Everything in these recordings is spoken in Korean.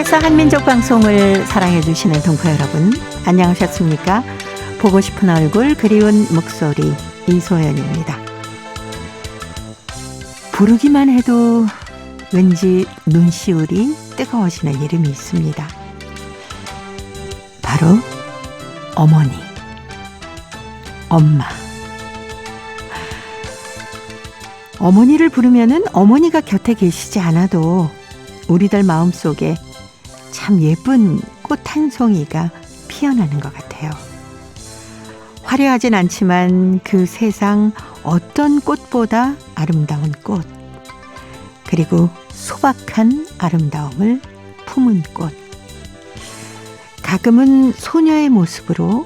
KBS 한민족 방송을 사랑해주시는 동포 여러분, 안녕하셨습니까? 보고 싶은 얼굴, 그리운 목소리, 이소연입니다. 부르기만 해도 왠지 눈시울이 뜨거워지는 이름이 있습니다. 바로 어머니, 엄마. 어머니를 부르면은 어머니가 곁에 계시지 않아도 우리들 마음속에 참 예쁜 꽃 한 송이가 피어나는 것 같아요. 화려하진 않지만 그 세상 어떤 꽃보다 아름다운 꽃, 그리고 소박한 아름다움을 품은 꽃. 가끔은 소녀의 모습으로,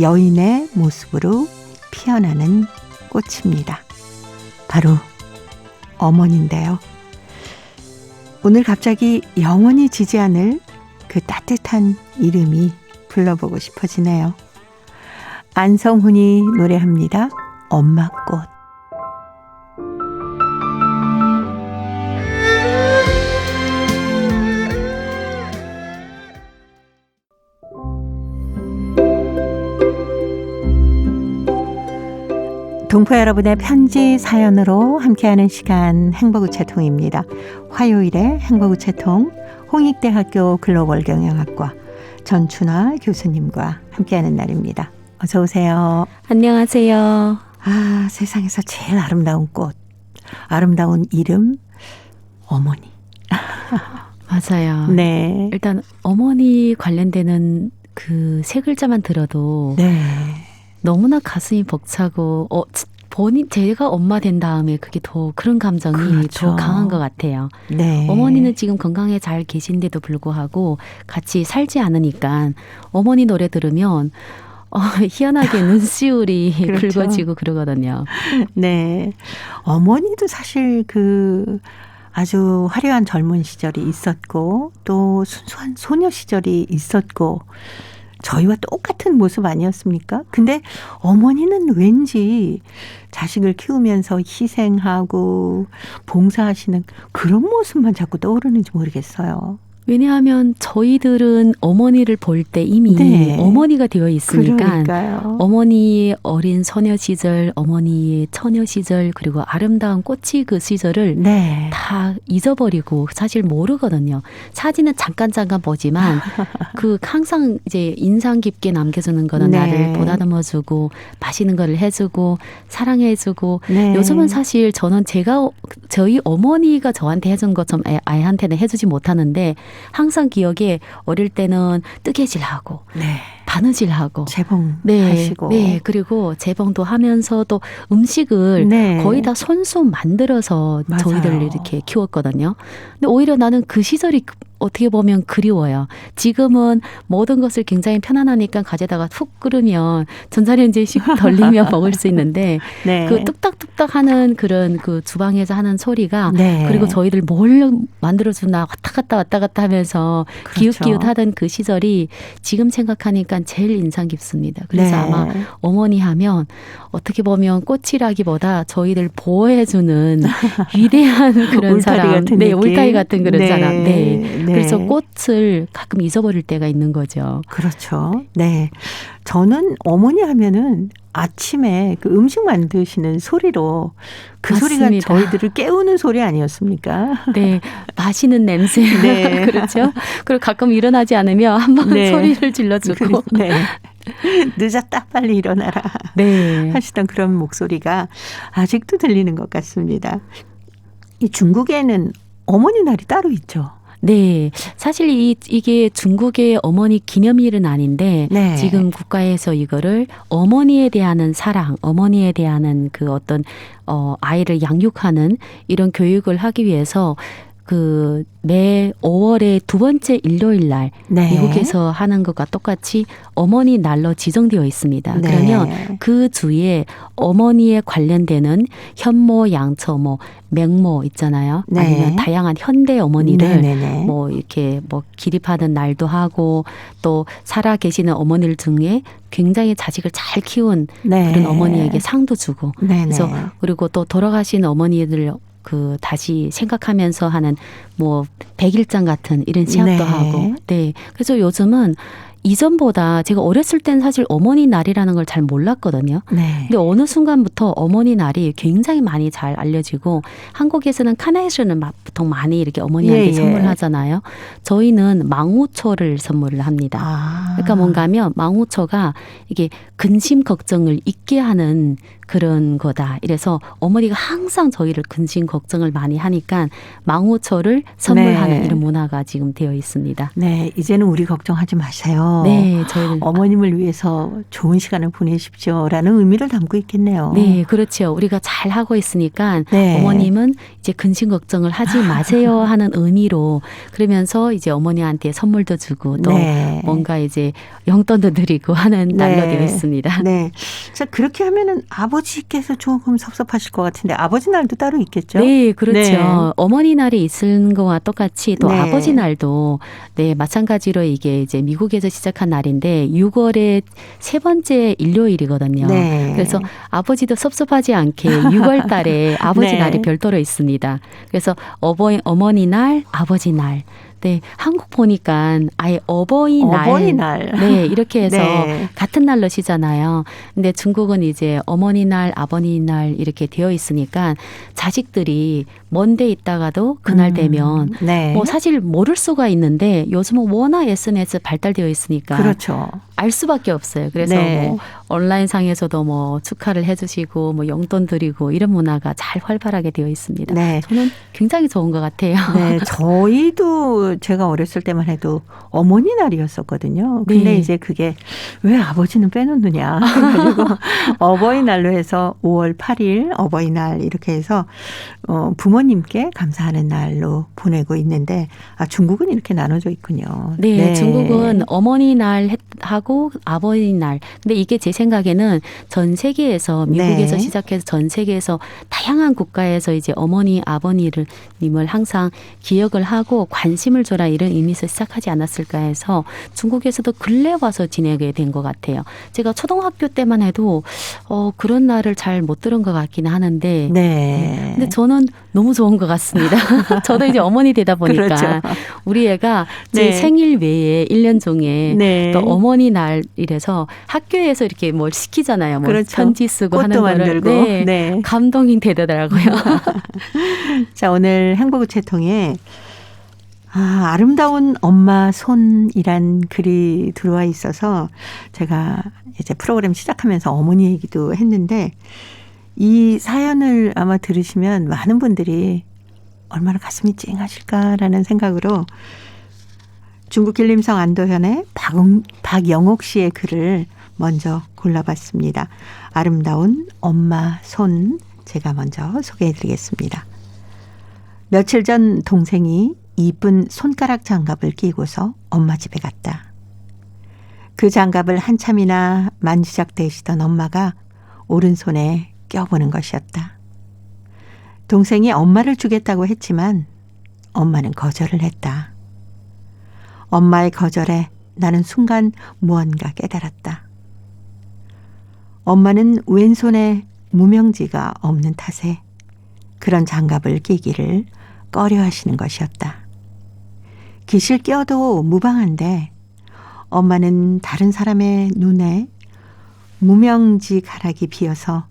여인의 모습으로 피어나는 꽃입니다. 바로 어머니인데요. 오늘 갑자기 영원히 지지 않을 그 따뜻한 이름이 불러보고 싶어지네요. 안성훈이 노래합니다. 엄마꽃. 동포 여러분의 편지 사연으로 함께하는 시간 행복우체통입니다. 화요일에 행복우체통 홍익대학교 글로벌경영학과 전춘아 교수님과 함께하는 날입니다. 어서 오세요. 안녕하세요. 아, 세상에서 제일 아름다운 꽃, 아름다운 이름, 어머니. 맞아요. 네. 일단 어머니 관련되는 그 세 글자만 들어도 네. 너무나 가슴이 벅차고 제가 엄마 된 다음에 그게 더 그런 감정이 그렇죠. 더 강한 것 같아요. 네. 어머니는 지금 건강에 잘 계신데도 불구하고 같이 살지 않으니까 어머니 노래 들으면 희한하게 눈시울이 그렇죠. 붉어지고 그러거든요. 네. 어머니도 사실 아주 화려한 젊은 시절이 있었고, 또 순수한 소녀 시절이 있었고, 저희와 똑같은 모습 아니었습니까? 근데 어머니는 왠지 자식을 키우면서 희생하고 봉사하시는 그런 모습만 자꾸 떠오르는지 모르겠어요. 왜냐하면 저희들은 어머니를 볼 때 이미 네. 어머니가 되어 있으니까 그러니까요. 어머니의 어린 소녀 시절, 어머니의 처녀 시절, 그리고 아름다운 꽃이 그 시절을 네. 다 잊어버리고 사실 모르거든요. 사진은 잠깐 보지만 항상 이제 인상 깊게 남겨주는 거는 네. 나를 보다듬어주고 맛있는 거를 해주고 사랑해주고 네. 요즘은 사실 저희 어머니가 저한테 해준 것처럼 아이한테는 해주지 못하는데 하항상 기억에 어릴 때는 뜨개질하고 네. 바느질하고 재봉하시고. 네, 그리고 재봉도 하면서 또 음식을 네. 거의 다 손수 만들어서 맞아요. 저희들 이렇게 키웠거든요. 근데 오히려 나는 그 시절이 어떻게 보면 그리워요. 지금은 모든 것을 굉장히 편안하니까 가져다가 푹 끓으면 전자레인지에 돌리며 먹을 수 있는데 네. 그 뚝딱뚝딱 하는 그런 그 주방에서 하는 소리가 네. 그리고 저희들 뭘 만들어주나 왔다 갔다 하면서 그렇죠. 기웃기웃하던 그 시절이 지금 생각하니까 제일 인상 깊습니다. 그래서 네. 아마 어머니 하면 어떻게 보면 꽃이라기보다 저희들 보호해주는 위대한 그런 울타리 사람. 같은 네, 느낌. 울타리 같은 그런 네. 사람. 네. 네. 그래서 꽃을 가끔 잊어버릴 때가 있는 거죠. 그렇죠. 네. 저는 어머니 하면은 아침에 그 음식 만드시는 소리로 그 맞습니다. 소리가 저희들을 깨우는 소리 아니었습니까? 네, 마시는 냄새. 네. 그렇죠. 그리고 가끔 일어나지 않으면 한번 네. 소리를 질러주고. 네. 늦었다 빨리 일어나라 네. 하시던 그런 목소리가 아직도 들리는 것 같습니다. 이 중국에는 어머니 날이 따로 있죠. 네. 사실 이게 중국의 어머니 기념일은 아닌데 네. 지금 국가에서 이거를 어머니에 대한 사랑, 어머니에 대한 그 어떤 아이를 양육하는 이런 교육을 하기 위해서 매 5월의 두 번째 일요일 날 네. 미국에서 하는 것과 똑같이 어머니 날로 지정되어 있습니다. 네. 그러면 그 주에 어머니에 관련되는 현모, 양처모, 맹모 있잖아요. 네. 아니면 다양한 현대 어머니를 네네네. 이렇게 기립하는 날도 하고 또 살아 계시는 어머니들 중에 굉장히 자식을 잘 키운 네. 그런 어머니에게 상도 주고 네네. 그래서 그리고 또 돌아가신 어머니들 그 다시 생각하면서 하는 뭐 100일장 같은 이런 시합도 네. 하고. 네. 그래서 요즘은 이전보다 제가 어렸을 땐 사실 어머니 날이라는 걸 잘 몰랐거든요. 네. 근데 어느 순간부터 어머니 날이 굉장히 많이 잘 알려지고 한국에서는 카네이션을 보통 많이 이렇게 어머니한테 예, 예. 선물하잖아요. 저희는 망우초를 선물을 합니다. 아. 그러니까 뭔가 하면 망우초가 이게 근심 걱정을 잊게 하는 그런 거다. 이래서 어머니가 항상 저희를 근심 걱정을 많이 하니까 망우초를 선물하는 네. 이런 문화가 지금 되어 있습니다. 네, 이제는 우리 걱정하지 마세요. 네, 저희는 어머님을 위해서 좋은 시간을 보내십시오라는 의미를 담고 있겠네요. 네, 그렇죠. 우리가 잘 하고 있으니까 네. 어머님은 이제 근심 걱정을 하지 마세요 하는 의미로 그러면서 이제 어머니한테 선물도 주고 또 네. 뭔가 이제 용돈도 드리고 하는 날로 네. 되어 있습니다. 네. 자, 그렇게 하면은 아버지께서 조금 섭섭하실 것 같은데 아버지 날도 따로 있겠죠? 네, 그렇죠. 네. 어머니 날이 있는 거와 똑같이 또 네. 아버지 날도 네, 마찬가지로 이게 이제 미국에서 시작한 날인데 6월의 세 번째 일요일이거든요. 네. 그래서 아버지도 섭섭하지 않게 6월 달에 아버지 네. 날이 별도로 있습니다. 그래서 어머니 날, 아버지 날. 네, 한국 보니까 아예 어버이날. 네, 이렇게 해서 네. 같은 날로 쉬잖아요. 근데 중국은 이제 어머니 날, 아버지 날 이렇게 되어 있으니까 자식들이 먼 데 있다가도 그날 되면 네. 뭐 사실 모를 수가 있는데 요즘은 워낙 SNS 발달되어 있으니까 그렇죠. 알 수밖에 없어요. 그래서 네. 뭐 온라인상에서도 뭐 축하를 해주시고 뭐 용돈 드리고 이런 문화가 잘 활발하게 되어 있습니다. 네. 저는 굉장히 좋은 것 같아요. 네, 저희도 제가 어렸을 때만 해도 어머니 날이었었거든요. 근데 네. 이제 그게 왜 아버지는 빼놓느냐. 그리고 어버이날로 해서 5월 8일 어버이날 이렇게 해서 부모님께 감사하는 날로 보내고 있는데 중국은 이렇게 나눠져 있군요. 네, 중국은 어머니 날 하고 아버지 날. 근데 이게 제 생각에는 전 세계에서 미국에서 네. 시작해서 전 세계에서 다양한 국가에서 이제 어머니, 아버님을 항상 기억을 하고 관심을 줘라 이런 의미에서 시작하지 않았을까 해서 중국에서도 근래 와서 지내게 된 것 같아요. 제가 초등학교 때만 해도 그런 날을 잘 못 들은 것 같기는 하는데. 네. 근데 저는 너무 좋은 것 같습니다. 저도 이제 어머니 되다 보니까 그렇죠. 우리 애가 제 네. 생일 외에 1년 중에 네. 또 어머니 날이라서 학교에서 이렇게 뭘 시키잖아요. 뭐 그렇죠. 편지 쓰고 꽃도 하는 거를. 만들고. 네. 네. 감동이 되더라고요. 자, 오늘 행복우체통에 아름다운 엄마 손이란 글이 들어와 있어서 제가 이제 프로그램 시작하면서 어머니 얘기도 했는데 이 사연을 아마 들으시면 많은 분들이 얼마나 가슴이 찡하실까라는 생각으로 중국 길림성 안도현의 박영옥 씨의 글을 먼저 골라봤습니다. 아름다운 엄마 손 제가 먼저 소개해드리겠습니다. 며칠 전 동생이 이쁜 손가락 장갑을 끼고서 엄마 집에 갔다. 그 장갑을 한참이나 만지작대시던 엄마가 오른손에 껴보는 것이었다. 동생이 엄마를 주겠다고 했지만 엄마는 거절을 했다. 엄마의 거절에 나는 순간 무언가 깨달았다. 엄마는 왼손에 무명지가 없는 탓에 그런 장갑을 끼기를 꺼려 하시는 것이었다. 깃을 껴도 무방한데 엄마는 다른 사람의 눈에 무명지 가락이 비어서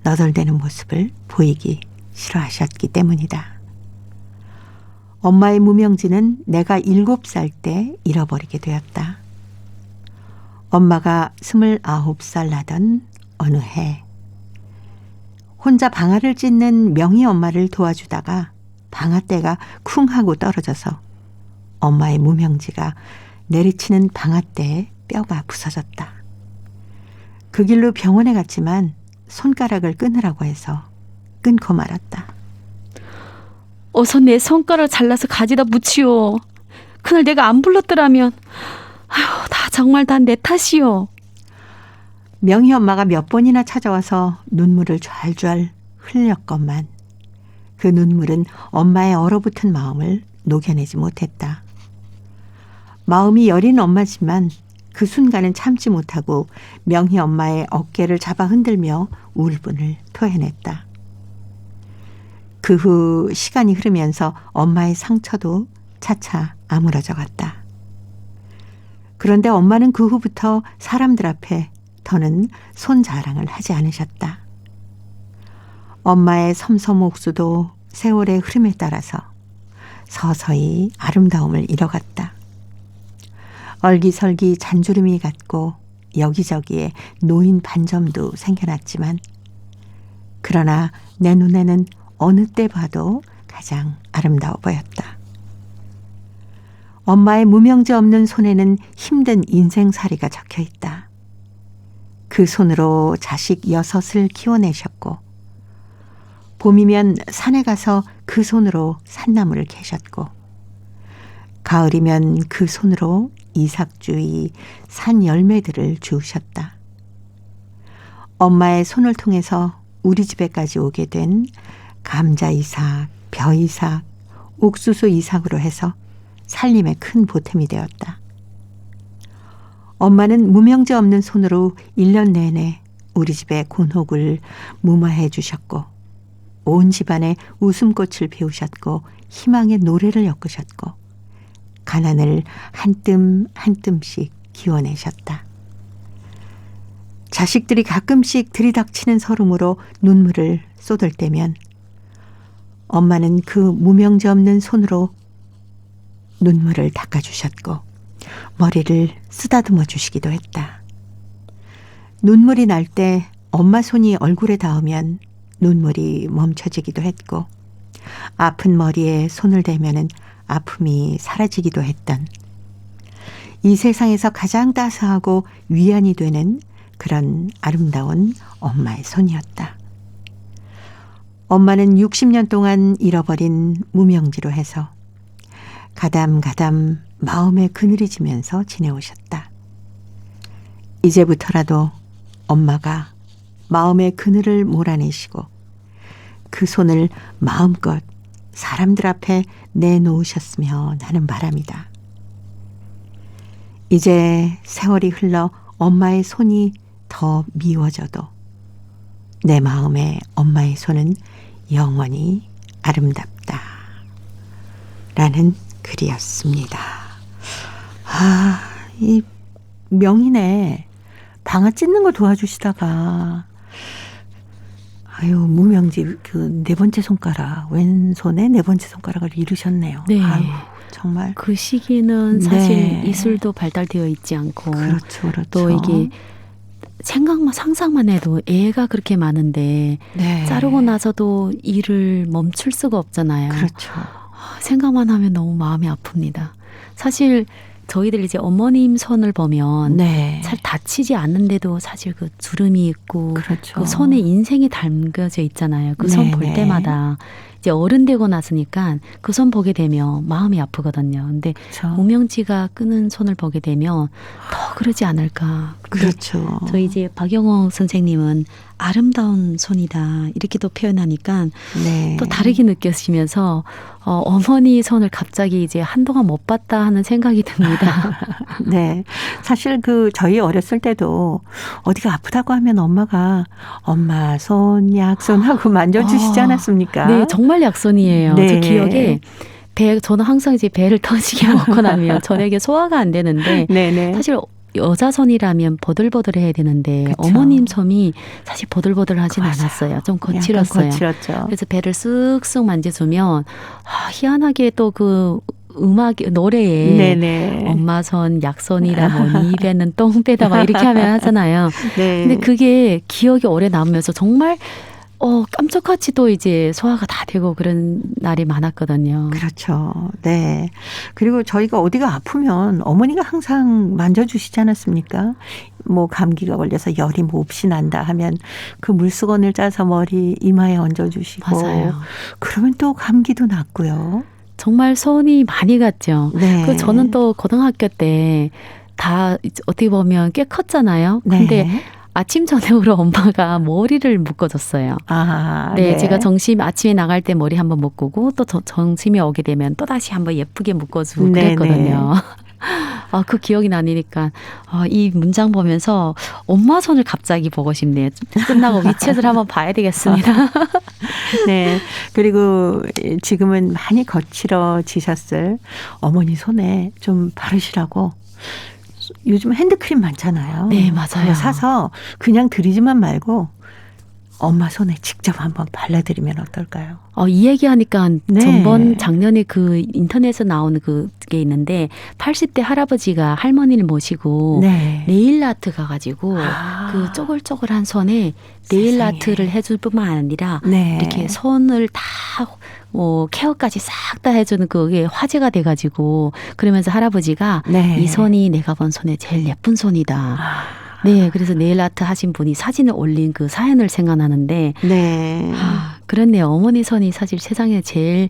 너덜대는 모습을 보이기 싫어하셨기 때문이다. 엄마의 무명지는 내가 7살 때 잃어버리게 되었다. 엄마가 29살 나던 어느 해 혼자 방아를 찢는 명희 엄마를 도와주다가 방아떼가 쿵 하고 떨어져서 엄마의 무명지가 내리치는 방아떼에 뼈가 부서졌다. 그 길로 병원에 갔지만 손가락을 끊으라고 해서 끊고 말았다. 어서 내 손가락을 잘라서 가지다 묻히오. 그날 내가 안 불렀더라면 아휴, 정말 다 내 탓이오. 명희 엄마가 몇 번이나 찾아와서 눈물을 좔좔 흘렸건만 그 눈물은 엄마의 얼어붙은 마음을 녹여내지 못했다. 마음이 여린 엄마지만 그 순간은 참지 못하고 명희 엄마의 어깨를 잡아 흔들며 울분을 토해냈다. 그 후 시간이 흐르면서 엄마의 상처도 차차 아물어져 갔다. 그런데 엄마는 그 후부터 사람들 앞에 더는 손 자랑을 하지 않으셨다. 엄마의 섬섬옥수도 세월의 흐름에 따라서 서서히 아름다움을 잃어갔다. 얼기설기 잔주름이 갔고 여기저기에 노인 반점도 생겨났지만 그러나 내 눈에는 어느 때 봐도 가장 아름다워 보였다. 엄마의 무명제 없는 손에는 힘든 인생살이가 적혀 있다. 그 손으로 자식 6을 키워내셨고 봄이면 산에 가서 그 손으로 산나물을 캐셨고 가을이면 그 손으로 이삭주의 산 열매들을 주우셨다. 엄마의 손을 통해서 우리 집에까지 오게 된 감자 이삭, 벼 이삭, 옥수수 이삭으로 해서 살림에 큰 보탬이 되었다. 엄마는 무명제 없는 손으로 1년 내내 우리 집의 곤혹을 무마해 주셨고 온 집안에 웃음꽃을 피우셨고 희망의 노래를 엮으셨고 가난을 한 뜸 한 뜸씩 기워내셨다. 자식들이 가끔씩 들이닥치는 서름으로 눈물을 쏟을 때면 엄마는 그 무명제 없는 손으로 눈물을 닦아주셨고 머리를 쓰다듬어 주시기도 했다. 눈물이 날 때 엄마 손이 얼굴에 닿으면 눈물이 멈춰지기도 했고 아픈 머리에 손을 대면은 아픔이 사라지기도 했던 이 세상에서 가장 따스하고 위안이 되는 그런 아름다운 엄마의 손이었다. 엄마는 60년 동안 잃어버린 무명지로 해서 가담가담 마음에 그늘이 지면서 지내오셨다. 이제부터라도 엄마가 마음의 그늘을 몰아내시고 그 손을 마음껏 사람들 앞에 내놓으셨으면 하는 바람이다. 이제 세월이 흘러 엄마의 손이 더 미워져도 내 마음에 엄마의 손은 영원히 아름답다. 라는 글이었습니다. 이 명인에 방아 찢는 거 도와주시다가 무명지 그 네 번째 손가락 왼손에 네 번째 손가락을 잃으셨네요. 네. 정말 그 시기는 사실 이술도 발달되어 있지 않고 그렇죠. 또 이게 상상만 해도 애가 그렇게 많은데 자르고 나서도 일을 멈출 수가 없잖아요. 그렇죠. 생각만 하면 너무 마음이 아픕니다. 사실 저희들 이제 어머님 손을 보면 잘 다치지 않는데도 사실 그 주름이 있고 그렇죠. 그 손에 인생이 담겨져 있잖아요. 그 손 볼 때마다 이제 어른 되고 나서니까 그 손 보게 되면 마음이 아프거든요. 근데 그렇죠. 무명지가 끄는 손을 보게 되면 더 그러지 않을까. 그렇죠. 저희 이제 박영호 선생님은 아름다운 손이다 이렇게 또 표현하니까 또 다르게 느껴지면서 어머니 손을 갑자기 이제 한동안 못 봤다 하는 생각이 듭니다. 네. 사실 저희 어렸을 때도 어디가 아프다고 하면 엄마가 엄마 손 약손하고 만져주시지 않았습니까? 네, 정말 약손이에요. 저 기억에 저는 항상 이제 배를 터지게 먹고 나면 저녁에 소화가 안 되는데 사실 여자 손이라면 보들보들해야 되는데 그쵸. 어머님 손이 사실 보들보들하진 않았어요. 좀 거칠었어요. 그래서 배를 쓱쓱 만져주면 희한하게 또 그 노래에 엄마 손 약손이라 뭐니 입에는 똥 빼다 막 이렇게 하면 하잖아요. 근데 그게 기억이 오래 남으면서 정말 깜짝같이 또 이제 소화가 다 되고 그런 날이 많았거든요. 그렇죠. 네. 그리고 저희가 어디가 아프면 어머니가 항상 만져주시지 않았습니까? 감기가 걸려서 열이 몹시 난다 하면 그 물수건을 짜서 머리 이마에 얹어주시고. 맞아요. 그러면 또 감기도 낫고요. 정말 손이 많이 갔죠. 저는 또 고등학교 때 다 어떻게 보면 꽤 컸잖아요. 근데 아침 저녁으로 엄마가 머리를 묶어줬어요. 제가 아침에 나갈 때 머리 한번 묶고 또 점심에 오게 되면 또 다시 한번 예쁘게 묶어주고 그랬거든요. 그 기억이 나니까 이 문장 보면서 엄마 손을 갑자기 보고 싶네요. 끝나고 위챗을 한번 봐야 되겠습니다. 네. 그리고 지금은 많이 거칠어지셨을 어머니 손에 좀 바르시라고 요즘 핸드크림 많잖아요. 네, 맞아요. 그거 사서 그냥 드리지만 말고 엄마 손에 직접 한번 발라드리면 어떨까요? 이 얘기하니까 네. 작년에 그 인터넷에 나온 그게 있는데 80대 할아버지가 할머니를 모시고 네. 네일 아트 가가지고 아. 그 쪼글쪼글한 손에 네일 세상에. 아트를 해줄 뿐만 아니라 네. 이렇게 손을 다 케어까지 싹 다 해주는 그게 화제가 돼가지고 그러면서 할아버지가 네. 이 손이 내가 본 손에 제일 예쁜 손이다. 아. 네, 그래서 네일 아트 하신 분이 사진을 올린 그 사연을 생각나는데 네. 그렇네요. 어머니 손이 사실 세상에 제일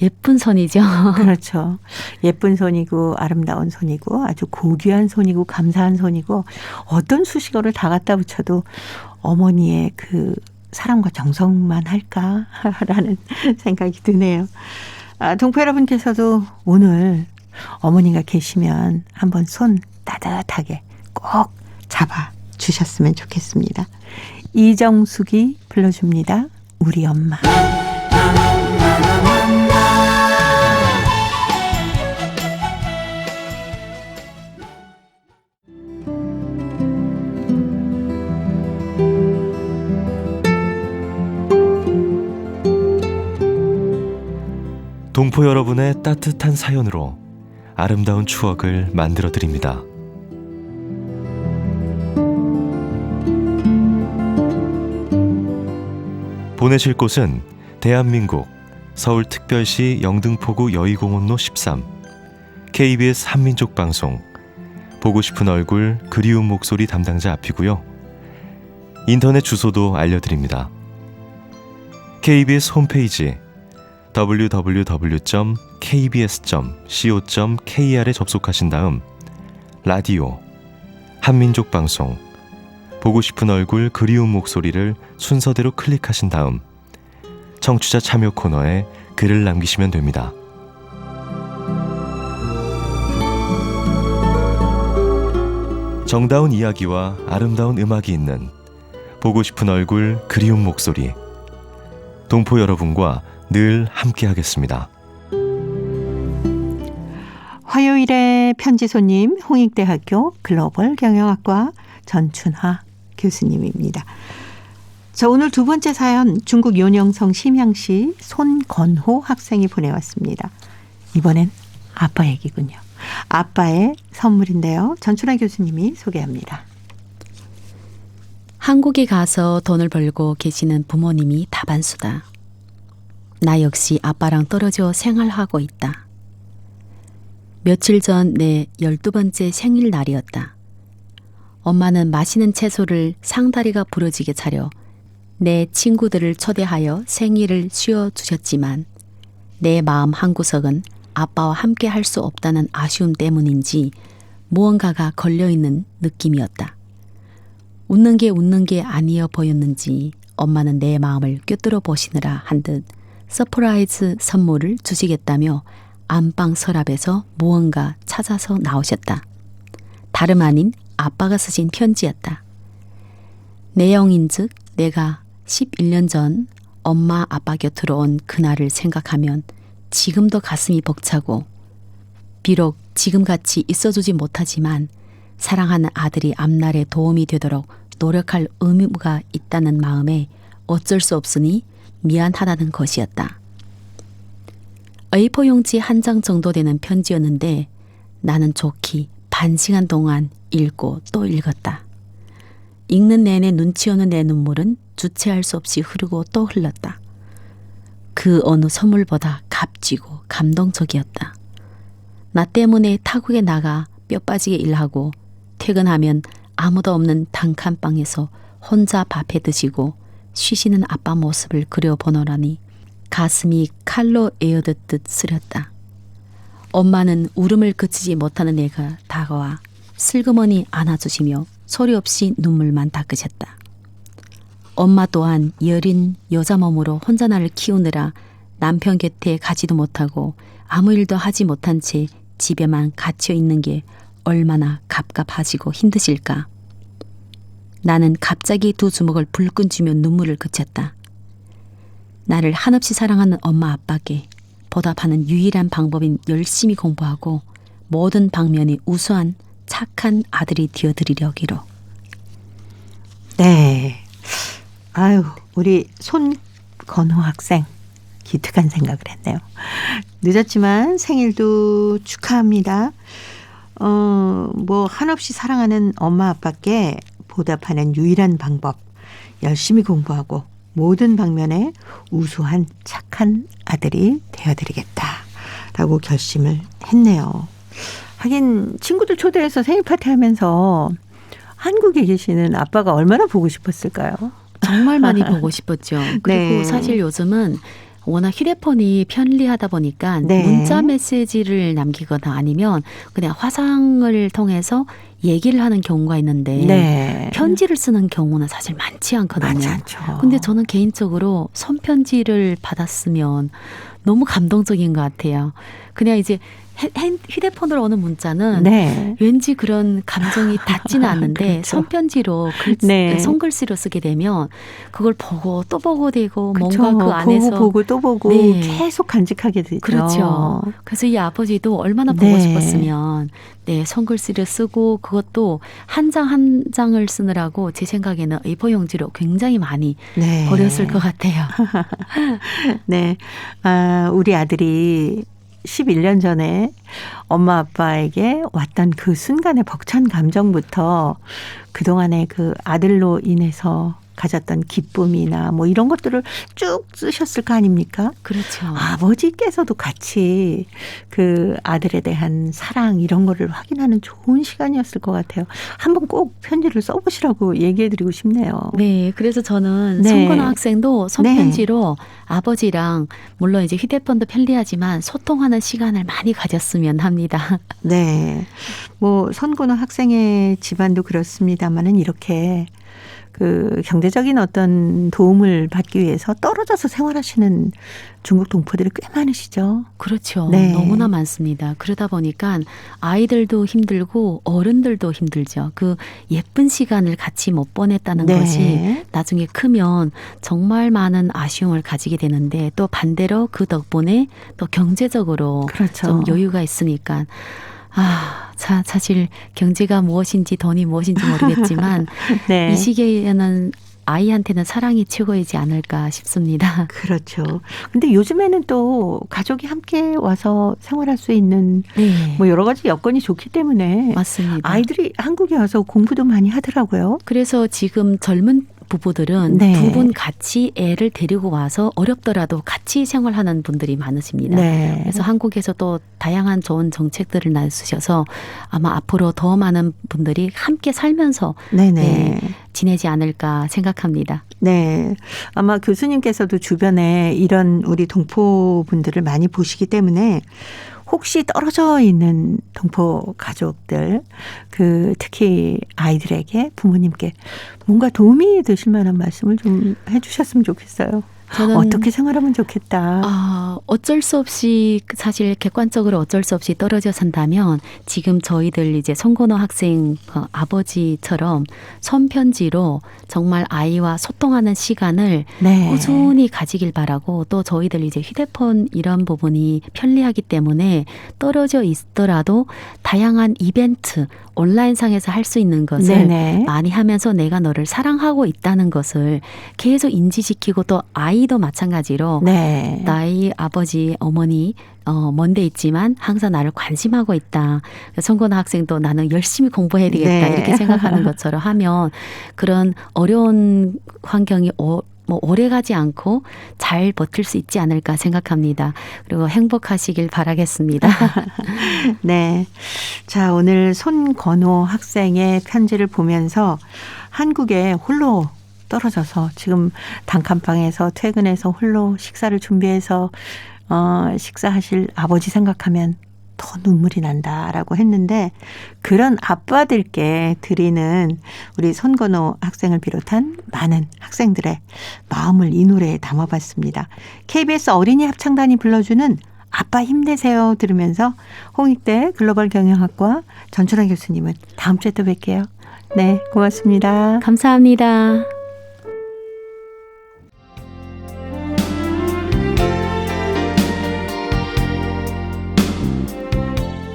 예쁜 손이죠. 그렇죠. 예쁜 손이고 아름다운 손이고 아주 고귀한 손이고 감사한 손이고 어떤 수식어를 다 갖다 붙여도 어머니의 그 사랑과 정성만 할까라는 생각이 드네요. 동포 여러분께서도 오늘 어머니가 계시면 한번 손 따뜻하게 꼭 잡아 주셨으면 좋겠습니다. 이정숙이 불러줍니다. 우리 엄마. 동포 여러분의 따뜻한 사연으로 아름다운 추억을 만들어 드립니다. 보내실 곳은 대한민국 서울특별시 영등포구 여의공원로 13 KBS 한민족방송 보고 싶은 얼굴 그리운 목소리 담당자 앞이고요. 인터넷 주소도 알려드립니다. KBS 홈페이지 www.kbs.co.kr에 접속하신 다음 라디오, 한민족방송, 보고 싶은 얼굴 그리운 목소리를 순서대로 클릭하신 다음 청취자 참여 코너에 글을 남기시면 됩니다. 정다운 이야기와 아름다운 음악이 있는 보고 싶은 얼굴 그리운 목소리, 동포 여러분과 늘 함께하겠습니다. 화요일의 편지 손님 홍익대학교 글로벌 경영학과 전춘화 교수님입니다. 자, 오늘 두 번째 사연 중국 요녕성 심양시 손건호 학생이 보내왔습니다. 이번엔 아빠 얘기군요. 아빠의 선물인데요. 전춘화 교수님이 소개합니다. 한국에 가서 돈을 벌고 계시는 부모님이 다반수다. 나 역시 아빠랑 떨어져 생활하고 있다. 며칠 전 내 12번째 생일날이었다. 엄마는 맛있는 채소를 상다리가 부러지게 차려 내 친구들을 초대하여 생일을 쉬어주셨지만 내 마음 한구석은 아빠와 함께 할 수 없다는 아쉬움 때문인지 무언가가 걸려있는 느낌이었다. 웃는 게 아니어 보였는지 엄마는 내 마음을 꿰뚫어 보시느라 한 듯 서프라이즈 선물을 주시겠다며 안방 서랍에서 무언가 찾아서 나오셨다. 다름 아닌 아빠가 쓰신 편지였다. 내용인즉 내가 11년 전 엄마 아빠 곁으로 온 그날을 생각하면 지금도 가슴이 벅차고 비록 지금같이 있어주지 못하지만 사랑하는 아들이 앞날에 도움이 되도록 노력할 의무가 있다는 마음에 어쩔 수 없으니 미안하다는 것이었다. A4 용지 한 장 정도 되는 편지였는데 나는 좋게 반시간 동안 읽고 또 읽었다. 읽는 내내 눈치 없는 내 눈물은 주체할 수 없이 흐르고 또 흘렀다. 그 어느 선물보다 값지고 감동적이었다. 나 때문에 타국에 나가 뼈 빠지게 일하고 퇴근하면 아무도 없는 단칸방에서 혼자 밥해 드시고 쉬시는 아빠 모습을 그려보노라니 가슴이 칼로 에어듣듯 쓰렸다. 엄마는 울음을 그치지 못하는 내가 다가와 슬그머니 안아주시며 소리 없이 눈물만 닦으셨다. 엄마 또한 여린 여자 몸으로 혼자 나를 키우느라 남편 곁에 가지도 못하고 아무 일도 하지 못한 채 집에만 갇혀 있는 게 얼마나 갑갑하시고 힘드실까. 나는 갑자기 두 주먹을 불끈 쥐며 눈물을 그쳤다. 나를 한없이 사랑하는 엄마 아빠께 보답하는 유일한 방법인 열심히 공부하고 모든 방면이 우수한 착한 아들이 되어드리려기로. 네. 아유, 우리 손건호 학생 기특한 생각을 했네요. 늦었지만 생일도 축하합니다. 뭐 한없이 사랑하는 엄마 아빠께 보답하는 유일한 방법, 열심히 공부하고 모든 방면에 우수한 착한 아들이 되어드리겠다라고 결심을 했네요. 하긴 친구들 초대해서 생일 파티 하면서 한국에 계시는 아빠가 얼마나 보고 싶었을까요? 정말 많이 보고 싶었죠. 그리고 네. 사실 요즘은 워낙 휴대폰이 편리하다 보니까 네. 문자 메시지를 남기거나 아니면 그냥 화상을 통해서 얘기를 하는 경우가 있는데 네. 편지를 쓰는 경우는 사실 많지 않거든요. 많지 않죠. 근데 저는 개인적으로 손편지를 받았으면 너무 감동적인 것 같아요. 그냥 이제 휴대폰으로 오는 문자는 네. 왠지 그런 감정이 닿지는 않는데 그렇죠. 손편지로 네. 손글씨로 쓰게 되면 그걸 보고 또 보고 되고 그렇죠. 뭔가 그 안에서 보고 또 보고 네. 계속 간직하게 되죠. 그렇죠. 그래서 이 아버지도 얼마나 보고 네. 싶었으면 네, 손글씨를 쓰고 그것도 한 장 한 장을 쓰느라고 제 생각에는 A4 용지로 굉장히 많이 네. 버렸을 것 같아요. 네. 아, 우리 아들이 11년 전에 엄마 아빠에게 왔던 그 순간의 벅찬 감정부터 그동안의 그 아들로 인해서 가졌던 기쁨이나 뭐 이런 것들을 쭉 쓰셨을 거 아닙니까? 그렇죠. 아버지께서도 같이 그 아들에 대한 사랑 이런 거를 확인하는 좋은 시간이었을 것 같아요. 한번 꼭 편지를 써보시라고 얘기해드리고 싶네요. 네, 그래서 저는 네. 손건호 학생도 손편지로 아버지랑 물론 이제 휴대폰도 편리하지만 소통하는 시간을 많이 가졌으면 합니다. 네. 뭐 선건호 학생의 집안도 그렇습니다만은 이렇게 그 경제적인 어떤 도움을 받기 위해서 떨어져서 생활하시는 중국 동포들이 꽤 많으시죠. 그렇죠. 네. 너무나 많습니다. 그러다 보니까 아이들도 힘들고 어른들도 힘들죠. 그 예쁜 시간을 같이 못 보냈다는 네. 것이 나중에 크면 정말 많은 아쉬움을 가지게 되는데 또 반대로 그 덕분에 또 경제적으로 그렇죠. 좀 여유가 있으니까 사실 경제가 무엇인지 돈이 무엇인지 모르겠지만 네. 이 시기에는 아이한테는 사랑이 최고이지 않을까 싶습니다. 그렇죠. 근데 요즘에는 또 가족이 함께 와서 생활할 수 있는 네, 뭐 여러 가지 여건이 좋기 때문에 맞습니다. 아이들이 한국에 와서 공부도 많이 하더라고요. 그래서 지금 젊은 부부들은 네. 두 분 같이 애를 데리고 와서 어렵더라도 같이 생활하는 분들이 많으십니다. 네. 그래서 한국에서 또 다양한 좋은 정책들을 내주셔서 아마 앞으로 더 많은 분들이 함께 살면서 네네. 네, 지내지 않을까 생각합니다. 네. 아마 교수님께서도 주변에 이런 우리 동포분들을 많이 보시기 때문에 혹시 떨어져 있는 동포 가족들, 그 특히 아이들에게 부모님께 뭔가 도움이 되실 만한 말씀을 좀 해주셨으면 좋겠어요. 저는 어떻게 생활하면 좋겠다. 어쩔 수 없이 사실 객관적으로 어쩔 수 없이 떨어져 산다면 지금 저희들 이제 손건호 학생 아버지처럼 손편지로 정말 아이와 소통하는 시간을 네. 꾸준히 가지길 바라고 또 저희들 이제 휴대폰 이런 부분이 편리하기 때문에 떨어져 있더라도 다양한 이벤트 온라인상에서 할 수 있는 것을 네네. 많이 하면서 내가 너를 사랑하고 있다는 것을 계속 인지시키고 또 아이도 마찬가지로 네. 나의 아버지, 어머니 먼데 있지만 항상 나를 관심하고 있다. 손건호 학생도 나는 열심히 공부해야 되겠다. 네. 이렇게 생각하는 것처럼 하면 그런 어려운 환경이 오래가지 않고 잘 버틸 수 있지 않을까 생각합니다. 그리고 행복하시길 바라겠습니다. 네. 자, 오늘 손건호 학생의 편지를 보면서 한국에 홀로 떨어져서 지금 단칸방에서 퇴근해서 홀로 식사를 준비해서 식사하실 아버지 생각하면 더 눈물이 난다라고 했는데 그런 아빠들께 드리는 우리 손건호 학생을 비롯한 많은 학생들의 마음을 이 노래에 담아봤습니다. KBS 어린이 합창단이 불러주는 아빠 힘내세요 들으면서 홍익대 글로벌 경영학과 전춘아 교수님은 다음 주에 또 뵐게요. 네, 고맙습니다. 감사합니다.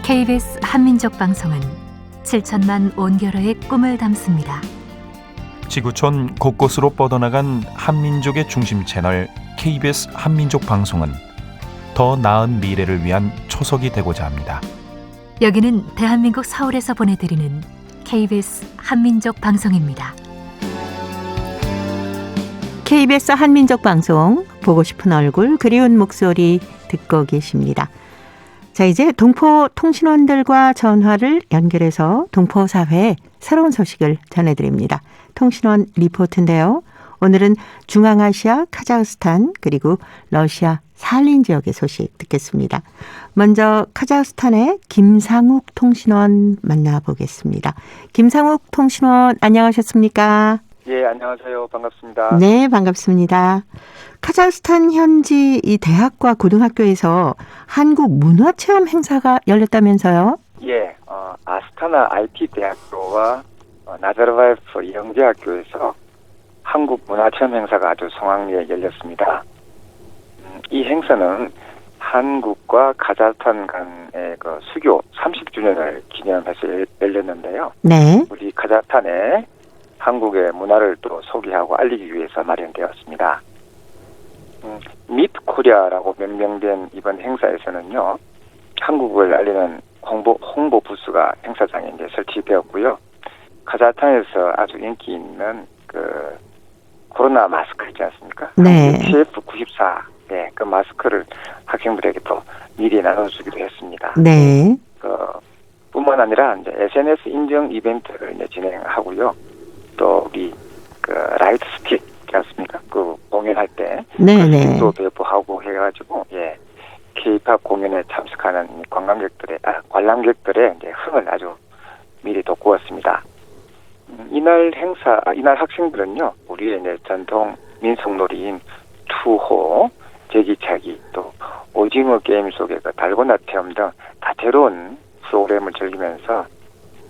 KBS 한민족 방송은 7천만 온결어의 꿈을 담습니다. 지구촌 곳곳으로 뻗어나간 한민족의 중심 채널 KBS 한민족 방송은 더 나은 미래를 위한 초석이 되고자 합니다. 여기는 대한민국 서울에서 보내드리는 KBS 한민족 방송입니다. KBS 한민족 방송 보고 싶은 얼굴 그리운 목소리 듣고 계십니다. 자, 이제 동포 통신원들과 전화를 연결해서 동포 사회의 새로운 소식을 전해드립니다. 통신원 리포트인데요. 오늘은 중앙아시아, 카자흐스탄 그리고 러시아 살린 지역의 소식 듣겠습니다. 먼저 카자흐스탄의 김상욱 통신원 만나보겠습니다. 김상욱 통신원 안녕하셨습니까? 예, 안녕하세요. 반갑습니다. 네, 반갑습니다. 카자흐스탄 현지 이 대학과 고등학교에서 한국 문화체험 행사가 열렸다면서요? 예, 아스타나 IT 대학교와 나자르바예프 영재학교에서 한국 문화체험 행사가 아주 성황리에 열렸습니다. 이 행사는 한국과 카자흐스탄 간의 그 수교 30주년을 기념해서 열렸는데요. 네. 우리 카자흐스탄에 한국의 문화를 또 소개하고 알리기 위해서 마련되었습니다. 미트 코리아라고 명명된 이번 행사에서는요, 한국을 알리는 홍보 부스가 행사장에 이제 설치되었고요. 카자흐스탄에서 아주 인기 있는 그 코로나 마스크 있지 않습니까? 네. KF94, 네, 그 마스크를 학생들에게 또 미리 나눠주기도 했습니다. 네. 뿐만 아니라 이제 SNS 인증 이벤트를 이제 진행하고요. 또 우리 그 라이트 스틱 있지 않습니까? 그 공연할 때 네네. 또 배포하고 해가지고 예, K-팝 공연에 참석하는 관람객들의 이제 흥을 아주 미리 돋구었습니다. 이날 학생들은요, 우리의 이제 전통 민속놀이인 투호, 제기차기, 또 오징어 게임 속의 그 달고나 체험 등 다채로운 프로그램을 즐기면서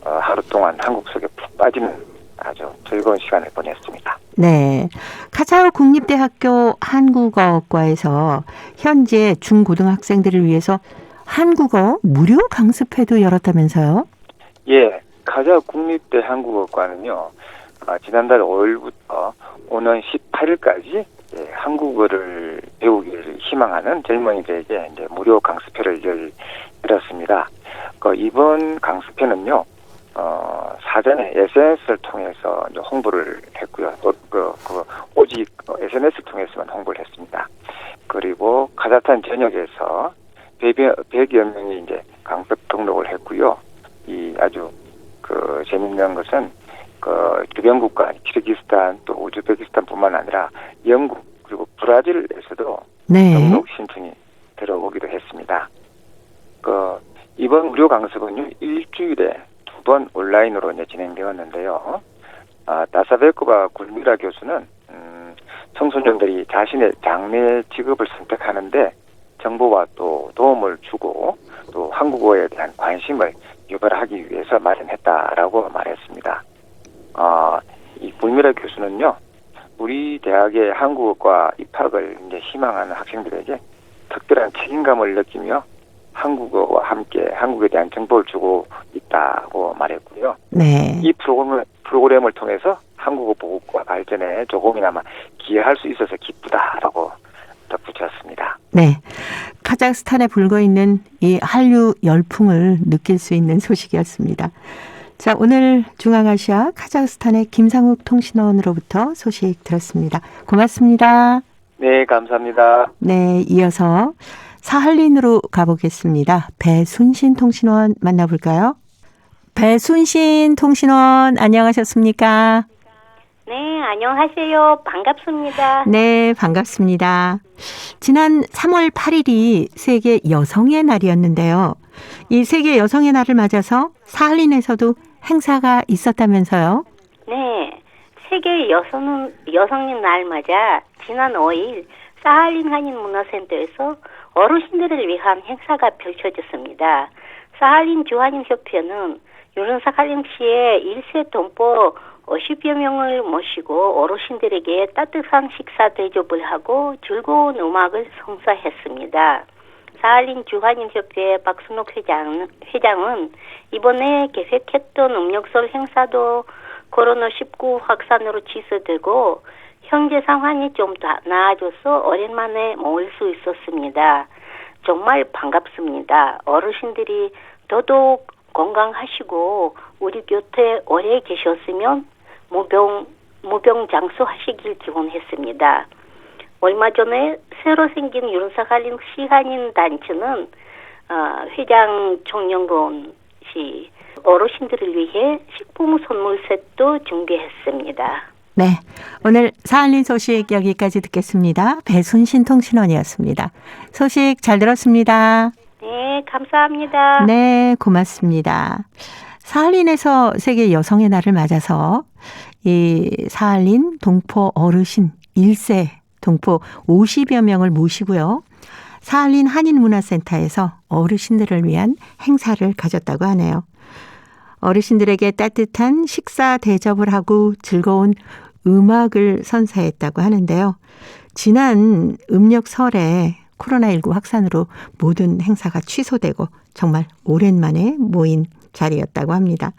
하루 동안 한국 속에 푹 빠지는 아주 즐거운 시간을 보냈습니다. 네. 카자흐 국립대학교 한국어과에서 현재 중고등학생들을 위해서 한국어 무료 강습회도 열었다면서요? 예, 카자흐 국립대 한국어과는요, 지난달 5일부터 오는 18일까지 한국어를 배우기를 희망하는 젊은이들에게 이제 무료 강습회를 열었습니다. 이번 강습회는요, 사전에 SNS를 통해서 이제 홍보를 했고요. 오직 SNS를 통해서만 홍보를 했습니다. 그리고 카자흐스탄 전역에서 100여 명이 이제 강습 등록을 했고요. 이 아주 재밌는 것은 주변 국가 키르기스탄 또 우즈베키스탄뿐만 아니라 영국 그리고 브라질에서도 네. 등록 신청이 들어오기도 했습니다. 이번 무료 강습은요, 일주일에 2번 온라인으로 이제 진행되었는데요. 나사베코바 굴미라 교수는 청소년들이 자신의 장래 직업을 선택하는데 정보와 또 도움을 주고 또 한국어에 대한 관심을 유발하기 위해서 마련했다라고 말했습니다. 이 굴미라 교수는요, 우리 대학의 한국어과 입학을 이제 희망하는 학생들에게 특별한 책임감을 느끼며 한국어와 함께 한국에 대한 정보를 주고 있다고 말했고요. 네. 이 프로그램을 통해서 한국어 보급과 발전에 조금이나마 기여할 수 있어서 기쁘다라고 덧붙였습니다. 네. 카자흐스탄에 불고 있는 이 한류 열풍을 느낄 수 있는 소식이었습니다. 자, 오늘 중앙아시아 카자흐스탄의 김상욱 통신원으로부터 소식 들었습니다. 고맙습니다. 네, 감사합니다. 네, 이어서 사할린으로 가보겠습니다. 배순신 통신원 만나볼까요? 배순신 통신원 안녕하셨습니까? 네, 안녕하세요. 반갑습니다. 네, 반갑습니다. 지난 3월 8일이 세계 여성의 날이었는데요. 이 세계 여성의 날을 맞아서 사할린에서도 행사가 있었다면서요? 네, 세계 여성의 날 맞아 지난 5일 사할린 한인문화센터에서 어르신들을 위한 행사가 펼쳐졌습니다. 사할린 주한인협회는 유른사칼림 시의 1세 동포 50여 명을 모시고 어르신들에게 따뜻한 식사 대접을 하고 즐거운 음악을 성사했습니다. 사할린 주한인협회 박순옥 회장은 이번에 계획했던 음력설 행사도 코로나19 확산으로 취소되고 현재 상황이 좀 더 나아져서 오랜만에 모일 수 있었습니다. 정말 반갑습니다. 어르신들이 더더욱 건강하시고 우리 곁에 오래 계셨으면 무병장수하시길 기원했습니다. 얼마 전에 새로 생긴 유른사칼림 시한인 단체는 회장 정영건 씨 어르신들을 위해 식품 선물 세트도 준비했습니다. 네, 오늘 사할린 소식 여기까지 듣겠습니다. 배순신 통신원이었습니다. 소식 잘 들었습니다. 네, 감사합니다. 네, 고맙습니다. 사할린에서 세계 여성의 날을 맞아서 이 사할린 동포 어르신 1세 동포 50여 명을 모시고요. 사할린 한인문화센터에서 어르신들을 위한 행사를 가졌다고 하네요. 어르신들에게 따뜻한 식사 대접을 하고 즐거운 음악을 선사했다고 하는데요. 지난 음력 설에 코로나19 확산으로 모든 행사가 취소되고 정말 오랜만에 모인 자리였다고 합니다.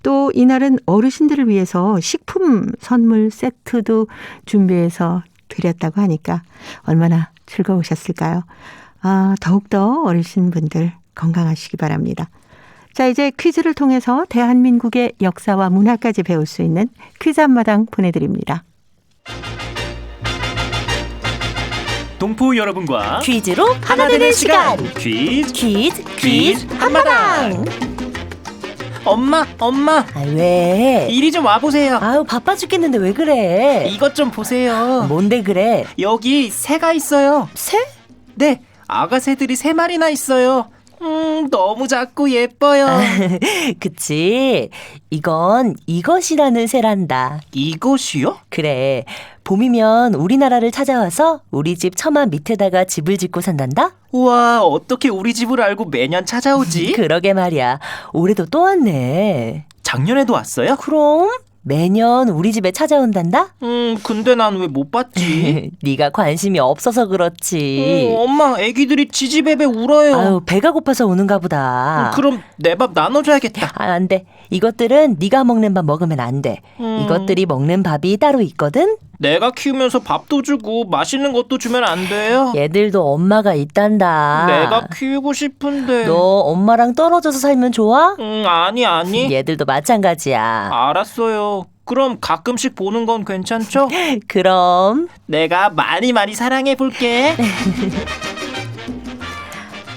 또 이날은 어르신들을 위해서 식품 선물 세트도 준비해서 드렸다고 하니까 얼마나 즐거우셨을까요? 더욱더 어르신분들 건강하시기 바랍니다. 자, 이제 퀴즈를 통해서 대한민국의 역사와 문화까지 배울 수 있는 퀴즈 한마당 보내드립니다. 동포 여러분과 퀴즈로 하나 되는 시간. 퀴즈 한마당. 엄마 왜? 이리 좀 와보세요. 아유, 바빠 죽겠는데 왜 그래? 이것 좀 보세요. 뭔데 그래? 여기 새가 있어요. 새? 네, 아가 새들이 3마리나 있어요. 너무 작고 예뻐요. 그치. 이건 이것이라는 새란다. 이것이요? 그래. 봄이면 우리나라를 찾아와서 우리 집 처마 밑에다가 집을 짓고 산단다? 우와, 어떻게 우리 집을 알고 매년 찾아오지? 그러게 말이야. 올해도 또 왔네. 작년에도 왔어요? 그럼 매년 우리 집에 찾아온단다? 근데 난 왜 못 봤지? 네가 관심이 없어서 그렇지. 엄마, 애기들이 지지배배 울어요. 아유, 배가 고파서 우는가 보다. 그럼 내 밥 나눠줘야겠다. 안 돼. 이것들은 네가 먹는 밥 먹으면 안 돼. 이것들이 먹는 밥이 따로 있거든? 내가 키우면서 밥도 주고 맛있는 것도 주면 안 돼요? 얘들도 엄마가 있단다. 내가 키우고 싶은데. 너 엄마랑 떨어져서 살면 좋아? 아니. 얘들도 마찬가지야. 알았어요. 그럼 가끔씩 보는 건 괜찮죠? 그럼 내가 많이 사랑해 볼게.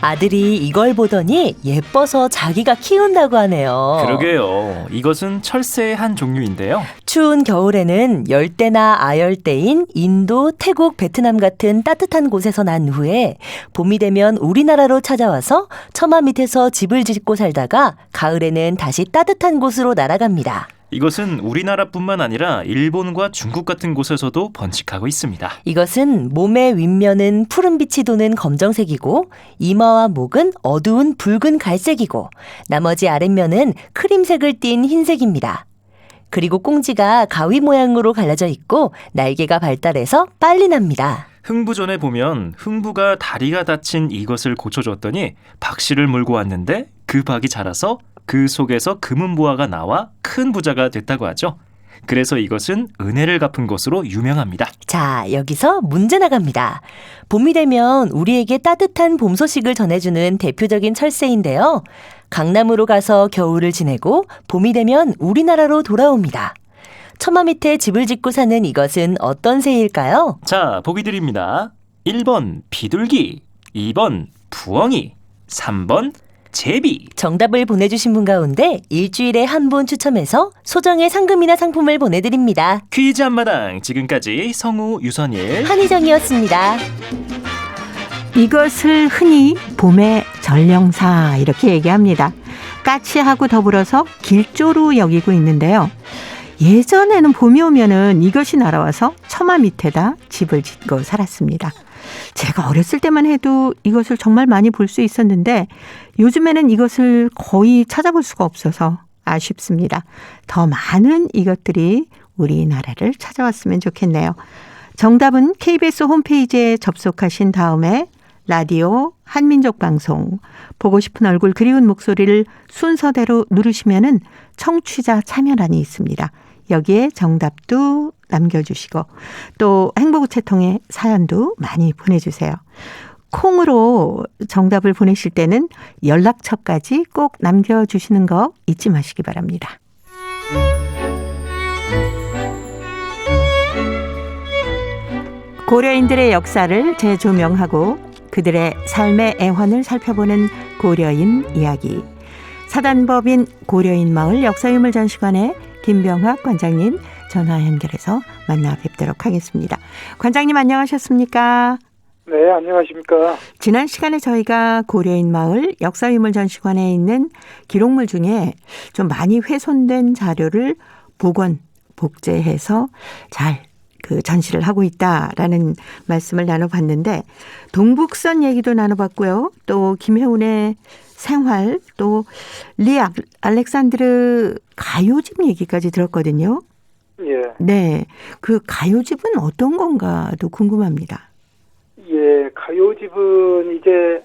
아들이 이걸 보더니 예뻐서 자기가 키운다고 하네요. 그러게요. 이것은 철새의 한 종류인데요. 추운 겨울에는 열대나 아열대인 인도, 태국, 베트남 같은 따뜻한 곳에서 난 후에 봄이 되면 우리나라로 찾아와서 처마 밑에서 집을 짓고 살다가 가을에는 다시 따뜻한 곳으로 날아갑니다. 이것은 우리나라뿐만 아니라 일본과 중국 같은 곳에서도 번식하고 있습니다. 이것은 몸의 윗면은 푸른빛이 도는 검정색이고 이마와 목은 어두운 붉은 갈색이고 나머지 아랫면은 크림색을 띤 흰색입니다. 그리고 꽁지가 가위 모양으로 갈라져 있고 날개가 발달해서 빨리 납니다. 흥부전에 보면 흥부가 다리가 다친 이것을 고쳐줬더니 박씨를 물고 왔는데 그 박이 자라서 그 속에서 금은보화가 나와 큰 부자가 됐다고 하죠. 그래서 이것은 은혜를 갚은 것으로 유명합니다. 자, 여기서 문제 나갑니다. 봄이 되면 우리에게 따뜻한 봄 소식을 전해주는 대표적인 철새인데요. 강남으로 가서 겨울을 지내고 봄이 되면 우리나라로 돌아옵니다. 처마 밑에 집을 짓고 사는 이것은 어떤 새일까요? 자, 보기 드립니다. 1번 비둘기, 2번 부엉이, 3번 제비. 정답을 보내주신 분 가운데 일주일에 한 분 추첨해서 소정의 상금이나 상품을 보내드립니다. 퀴즈 한마당, 지금까지 성우 유선일, 한희정이었습니다. 이것을 흔히 봄의 전령사 이렇게 얘기합니다. 까치하고 더불어서 길조로 여기고 있는데요. 예전에는 봄이 오면은 이것이 날아와서 처마 밑에다 집을 짓고 살았습니다. 제가 어렸을 때만 해도 이것을 정말 많이 볼 수 있었는데 요즘에는 이것을 거의 찾아볼 수가 없어서 아쉽습니다. 더 많은 이것들이 우리나라를 찾아왔으면 좋겠네요. 정답은 KBS 홈페이지에 접속하신 다음에 라디오 한민족 방송 보고 싶은 얼굴 그리운 목소리를 순서대로 누르시면은 청취자 참여란이 있습니다. 여기에 정답도 남겨주시고 또 행복우체통에 사연도 많이 보내주세요. 콩으로 정답을 보내실 때는 연락처까지 꼭 남겨주시는 거 잊지 마시기 바랍니다. 고려인들의 역사를 재조명하고 그들의 삶의 애환을 살펴보는 고려인 이야기. 사단법인 고려인 마을 역사유물전시관의 김병학 관장님 전화 연결해서 만나 뵙도록 하겠습니다. 관장님 안녕하셨습니까? 네, 안녕하십니까. 지난 시간에 저희가 고려인 마을 역사유물전시관에 있는 기록물 중에 좀 많이 훼손된 자료를 복원, 복제해서 잘 전시를 하고 있다라는 말씀을 나눠봤는데 동북선 얘기도 나눠봤고요. 또 김혜운의 생활, 또 리 알렉산드르 가요집 얘기까지 들었거든요. 예. 네, 그 가요집은 어떤 건가도 궁금합니다. 예, 가요집은 이제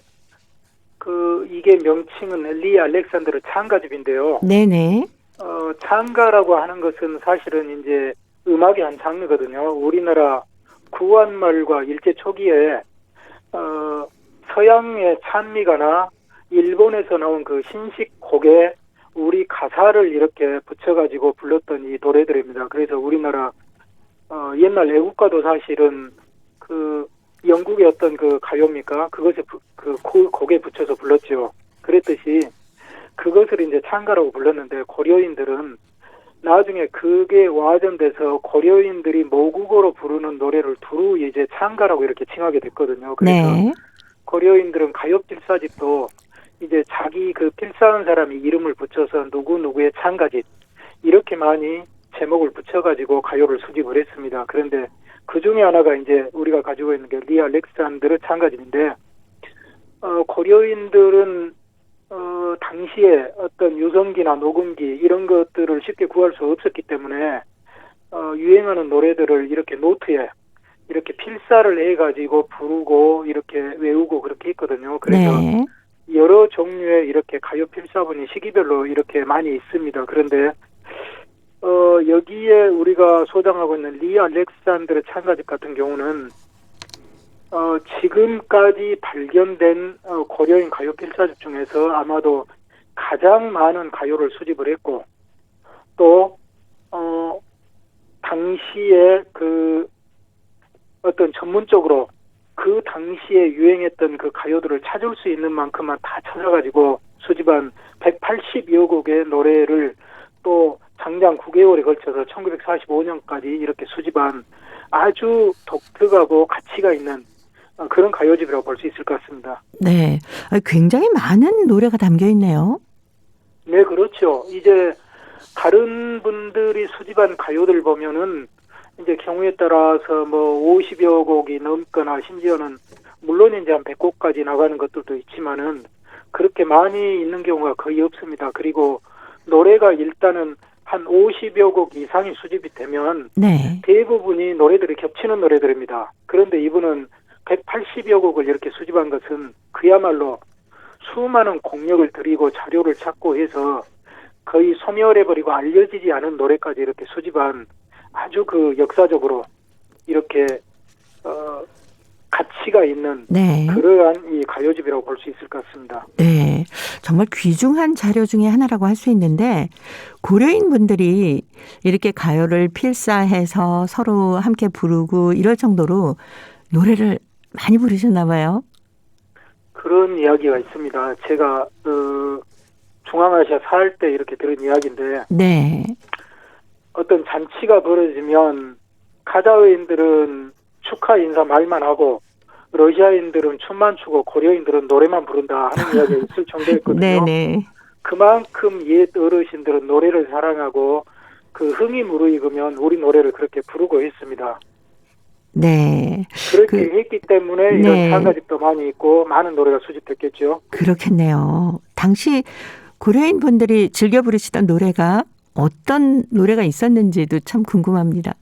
이게 명칭은 리 알렉산드르 창가집인데요. 네네. 창가라고 하는 것은 사실은 이제 음악의 한 장르거든요. 우리나라 구한말과 일제 초기에 서양의 찬미가나 일본에서 나온 그 신식곡에 우리 가사를 이렇게 붙여가지고 불렀던 이 노래들입니다. 그래서 우리나라 옛날 애국가도 사실은 영국의 어떤 가요입니까? 그것에 곡에 붙여서 불렀죠. 그랬듯이 그것을 이제 창가라고 불렀는데 고려인들은 나중에 그게 와전돼서 고려인들이 모국어로 부르는 노래를 두루 이제 창가라고 이렇게 칭하게 됐거든요. 그래서 네. 고려인들은 가요 필사집도 이제 자기 필사한 사람이 이름을 붙여서 누구누구의 창가집 이렇게 많이 제목을 붙여가지고 가요를 수집을 했습니다. 그런데 그 중에 하나가 이제 우리가 가지고 있는 게 리 알렉산드르 창가집인데 고려인들은 당시에 어떤 유성기나 녹음기 이런 것들을 쉽게 구할 수 없었기 때문에 유행하는 노래들을 이렇게 노트에 이렇게 필사를 해가지고 부르고 이렇게 외우고 그렇게 했거든요. 그래서 네. 여러 종류의 이렇게 가요 필사본이 시기별로 이렇게 많이 있습니다. 그런데 여기에 우리가 소장하고 있는 리 알렉산드르 창가집 같은 경우는 지금까지 발견된 고려인 가요 필사집 중에서 아마도 가장 많은 가요를 수집을 했고 또 당시에 어떤 전문적으로 그 당시에 유행했던 그 가요들을 찾을 수 있는 만큼만 다 찾아가지고 수집한 180여 곡의 노래를 또 장장 9개월에 걸쳐서 1945년까지 이렇게 수집한 아주 독특하고 가치가 있는 그런 가요집이라고 볼 수 있을 것 같습니다. 네. 굉장히 많은 노래가 담겨 있네요. 네, 그렇죠. 이제 다른 분들이 수집한 가요들 보면은 이제 경우에 따라서 50여 곡이 넘거나 심지어는 물론 이제 한 100곡까지 나가는 것들도 있지만은 그렇게 많이 있는 경우가 거의 없습니다. 그리고 노래가 일단은 한 50여 곡 이상이 수집이 되면 네. 대부분이 노래들이 겹치는 노래들입니다. 그런데 이분은 180여 곡을 이렇게 수집한 것은 그야말로 수많은 공력을 들이고 자료를 찾고 해서 거의 소멸해버리고 알려지지 않은 노래까지 이렇게 수집한 아주 역사적으로 이렇게 가치가 있는 네. 그러한 이 가요집이라고 볼 수 있을 것 같습니다. 네. 정말 귀중한 자료 중에 하나라고 할 수 있는데 고려인 분들이 이렇게 가요를 필사해서 서로 함께 부르고 이럴 정도로 노래를 많이 부르셨나 봐요. 그런 이야기가 있습니다. 제가 중앙아시아 살 때 이렇게 들은 이야기인데 네. 어떤 잔치가 벌어지면 카자흐인들은 축하 인사 말만 하고 러시아인들은 춤만 추고 고려인들은 노래만 부른다 하는 이야기가 있을 정도였거든요. 네네. 그만큼 옛 어르신들은 노래를 사랑하고 그 흥이 무르익으면 우리 노래를 그렇게 부르고 있습니다. 네. 그렇게 했기 때문에 이런 네. 찬가집도 많이 있고 많은 노래가 수집됐겠죠. 그렇겠네요. 당시 고려인 분들이 즐겨 부르시던 노래가 어떤 노래가 있었는지도 참 궁금합니다.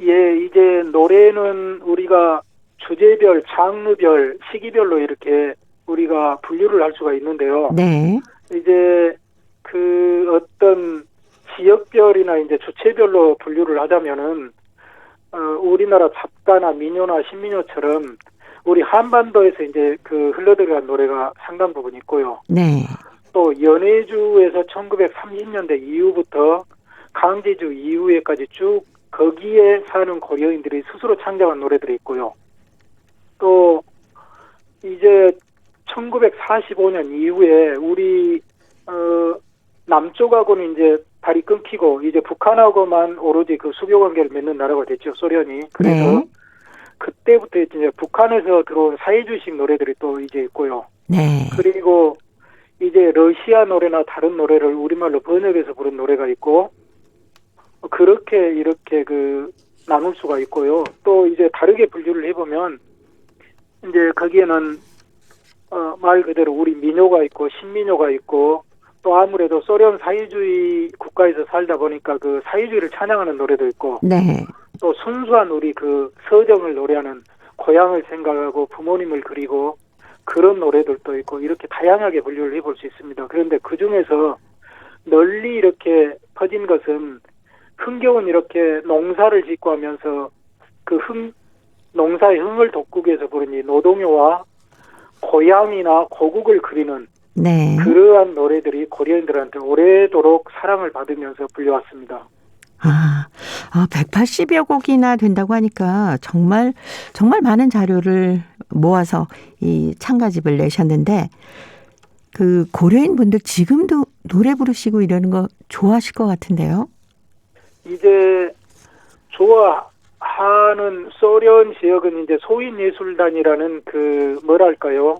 예, 이제 노래는 우리가 주제별, 장르별, 시기별로 이렇게 우리가 분류를 할 수가 있는데요. 네. 이제 그 어떤 지역별이나 이제 주체별로 분류를 하자면은 우리나라 잡가나 민요나 신민요처럼 우리 한반도에서 이제 그 흘러들어간 노래가 상당 부분 있고요. 네. 또 연해주에서 1930년대 이후부터 강제주 이후에까지 쭉 거기에 사는 고려인들이 스스로 창작한 노래들이 있고요. 또 이제 1945년 이후에 우리 남쪽하고는 이제 다리 끊기고 이제 북한하고만 오로지 그 수교 관계를 맺는 나라가 됐죠, 소련이. 그래서 네. 그때부터 이제 북한에서 들어온 사회주의식 노래들이 또 이제 있고요. 네. 그리고 이제 러시아 노래나 다른 노래를 우리말로 번역해서 부른 노래가 있고 그렇게 이렇게 그 나눌 수가 있고요. 또 이제 다르게 분류를 해보면 이제 거기에는 말 그대로 우리 민요가 있고 신민요가 있고 또 아무래도 소련 사회주의 국가에서 살다 보니까 그 사회주의를 찬양하는 노래도 있고 네. 또 순수한 우리 그 서정을 노래하는 고향을 생각하고 부모님을 그리고 그런 노래들도 있고 이렇게 다양하게 분류를 해볼 수 있습니다. 그런데 그중에서 널리 이렇게 퍼진 것은 흥겨운 이렇게 농사를 짓고 하면서 그 농사의 흥을 돋구기 위해서 부른 이 노동요와 고향이나 고국을 그리는 네. 그러한 노래들이 고려인들한테 오래도록 사랑을 받으면서 불려왔습니다. 180여 곡이나 된다고 하니까 정말 많은 자료를 모아서 이 창가집을 내셨는데 그 고려인 분들 지금도 노래 부르시고 이러는 거 좋아하실 것 같은데요. 이제 좋아하는 소련 지역은 이제 소인예술단이라는 그 뭐랄까요?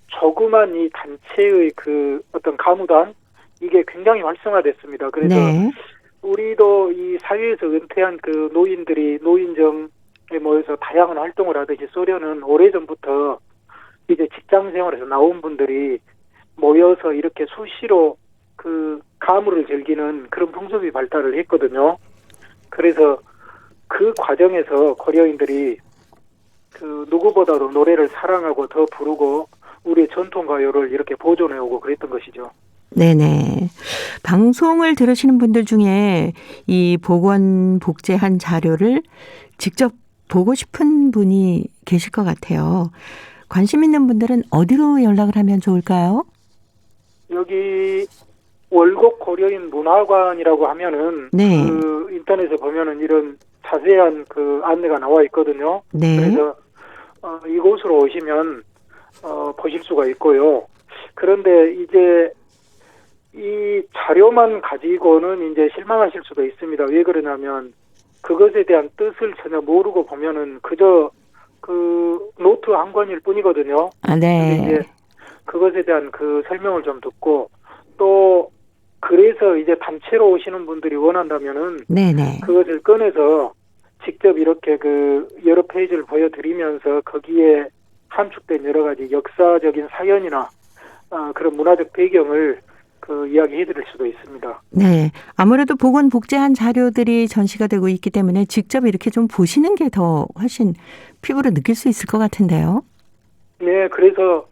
조그만 이 단체의 그 어떤 가무단 이게 굉장히 활성화됐습니다. 그래서 네. 우리도 이 사회에서 은퇴한 그 노인들이 노인정에 모여서 다양한 활동을 하듯이 소련은 오래전부터 이제 직장 생활에서 나온 분들이 모여서 이렇게 수시로 그 가무를 즐기는 그런 풍습이 발달을 했거든요. 그래서 그 과정에서 고려인들이 그 누구보다도 노래를 사랑하고 더 부르고 우리의 전통 가요를 이렇게 보존해오고 그랬던 것이죠. 네네. 방송을 들으시는 분들 중에 이 보건 복제한 자료를 직접 보고 싶은 분이 계실 것 같아요. 관심 있는 분들은 어디로 연락을 하면 좋을까요? 여기 월곡 고려인 문화관이라고 하면은 네. 그 인터넷에 보면은 이런 자세한 그 안내가 나와 있거든요. 네. 그래서 이곳으로 오시면 보실 수가 있고요. 그런데 이제 이 자료만 가지고는 이제 실망하실 수도 있습니다. 왜 그러냐면 그것에 대한 뜻을 전혀 모르고 보면은 그저 그 노트 한 권일 뿐이거든요. 네. 이제 그것에 대한 그 설명을 좀 듣고 또 그래서 이제 단체로 오시는 분들이 원한다면은 네네. 그것을 꺼내서 직접 이렇게 그 여러 페이지를 보여드리면서 거기에 함축된 여러 가지 역사적인 사연이나 그런 문화적 배경을 그 이야기해드릴 수도 있습니다. 네. 아무래도 보건 복제한 자료들이 전시가 되고 있기 때문에 직접 이렇게 좀 보시는 게 더 훨씬 피부로 느낄 수 있을 것 같은데요. 네. 그래서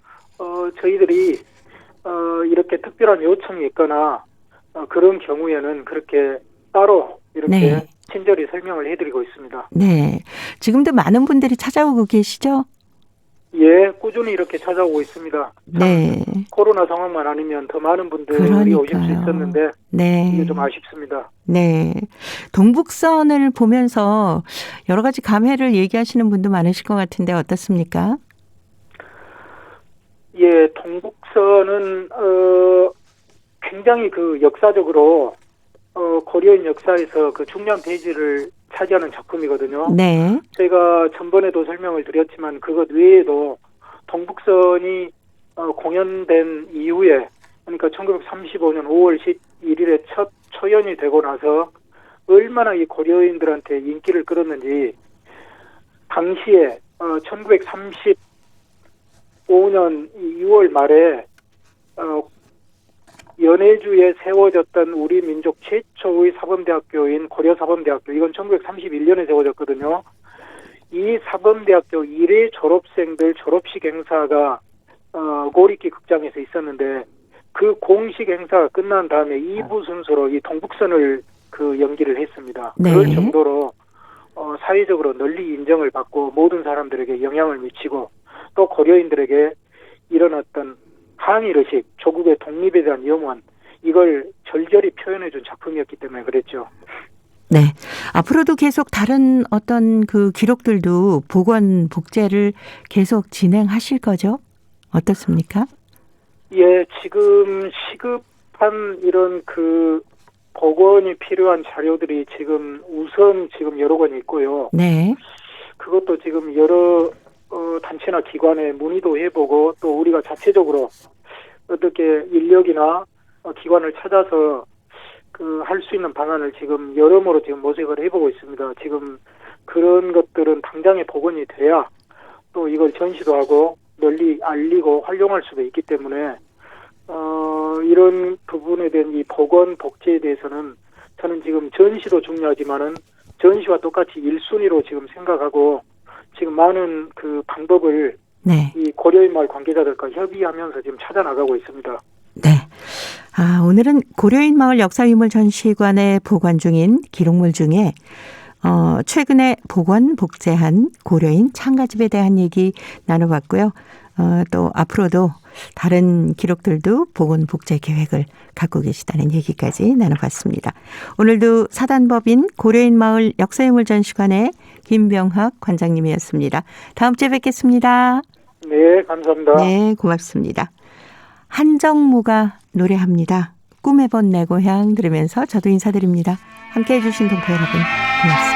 저희들이 이렇게 특별한 요청이 있거나 그런 경우에는 그렇게 따로 이렇게 네. 친절히 설명을 해드리고 있습니다. 네. 지금도 많은 분들이 찾아오고 계시죠? 예, 꾸준히 이렇게 찾아오고 있습니다. 네. 코로나 상황만 아니면 더 많은 분들이 그러니까요. 오실 수 있었는데 네. 이게 좀 아쉽습니다. 네. 동북선을 보면서 여러 가지 감회를 얘기하시는 분도 많으실 것 같은데 어떻습니까? 예, 동북선은 굉장히 그 역사적으로 고려인 역사에서 그 중요한 페이지를 차지하는 작품이거든요. 네. 제가 전번에도 설명을 드렸지만 그것 외에도 동북선이 공연된 이후에 그러니까 1935년 5월 11일에 첫 초연이 되고 나서 얼마나 이 고려인들한테 인기를 끌었는지 당시에 1935년 6월 말에 연해주에 세워졌던 우리 민족 최초의 사범대학교인 고려사범대학교, 이건 1931년에 세워졌거든요. 이 사범대학교 1회 졸업생들 졸업식 행사가 고리키 극장에서 있었는데, 그 공식 행사가 끝난 다음에 2부 순서로 이 동북선을 연기를 했습니다. 네. 그럴 정도로 사회적으로 널리 인정을 받고 모든 사람들에게 영향을 미치고, 또 고려인들에게 일어났던 항일의식, 조국의 독립에 대한 염원, 이걸 절절히 표현해준 작품이었기 때문에 그랬죠. 네. 앞으로도 계속 다른 어떤 그 기록들도 복원, 복제를 계속 진행하실 거죠? 어떻습니까? 예, 지금 시급한 이런 복원이 필요한 자료들이 지금 여러 권 있고요. 네. 그것도 지금 여러 단체나 기관에 문의도 해보고, 또 우리가 자체적으로 어떻게 인력이나 기관을 찾아서 할 수 있는 방안을 지금 여러모로 지금 모색을 해보고 있습니다. 지금 그런 것들은 당장에 복원이 돼야 또 이걸 전시도 하고 널리 알리고 활용할 수도 있기 때문에 이런 부분에 대한 이 복원 복제에 대해서는 저는 지금 전시도 중요하지만은 전시와 똑같이 1순위로 지금 생각하고, 지금 많은 방법을 네. 이 고려인마을 관계자들과 협의하면서 지금 찾아나가고 있습니다. 네. 오늘은 고려인마을 역사유물전시관에 보관 중인 기록물 중에 최근에 복원, 복제한 고려인 창가집에 대한 얘기 나눠봤고요. 또 앞으로도 다른 기록들도 복원, 복제 계획을 갖고 계시다는 얘기까지 나눠봤습니다. 오늘도 사단법인 고려인마을 역사유물전시관의 김병학 관장님이었습니다. 다음 주에 뵙겠습니다. 네, 감사합니다. 네, 고맙습니다. 한정무가 노래합니다. 꿈에 본 내 고향 들으면서 저도 인사드립니다. 함께해 주신 동포 여러분 고맙습니다.